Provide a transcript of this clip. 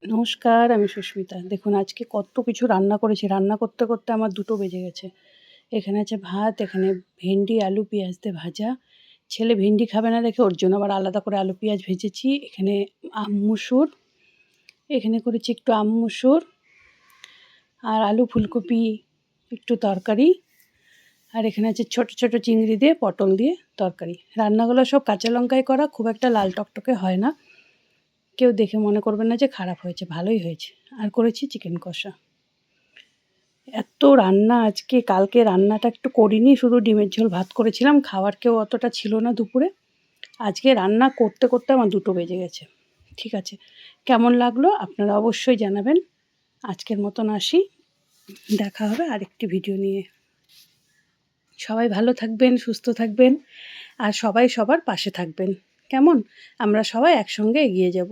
নমস্কার, আমি সুস্মিতা। দেখুন আজকে কত কিছু রান্না করেছি। রান্না করতে, করতে আমার ২টো বেজে গেছে। এখানে আছে ভাত, এখানে ভেন্ডি, আলু, পেঁয়াজ দিয়ে ভাজা। ছেলে ভেন্ডি খাবে না দেখে ওর জন্য আবার আলাদা করে আলু, পেঁয়াজ ভেজেছি। এখানে মুসুর, এখানে করেছি একটু মুসুর আর আলু, ফুলকপি একটু তরকারি। আর এখানে আছে ছোট, ছোট চিংড়ি দিয়ে পটল দিয়ে তরকারি। রান্নাগুলো সব কাঁচা লঙ্কায় করা, খুব একটা লাল টকটকে হয় না। কেউ দেখে মনে করবেন না যে খারাপ হয়েছে, ভালোই হয়েছে। আর করেছি চিকেন কষা। এত রান্না আজকে, কালকে রান্নাটা একটু করিনি, শুধু ডিমের ঝোল ভাত করেছিলাম। খাওয়ার কেউ অতটা ছিল না দুপুরে। আজকে রান্না করতে, করতে আমার ২টো বেজে গেছে। ঠিক আছে, কেমন লাগলো আপনারা অবশ্যই জানাবেন। আজকের মতন আসি, দেখা হবে আরেকটি ভিডিও নিয়ে। সবাই ভালো থাকবেন, সুস্থ থাকবেন আর সবাই সবার পাশে থাকবেন। কেমন? আমরা সবাই একসঙ্গে এগিয়ে যাব।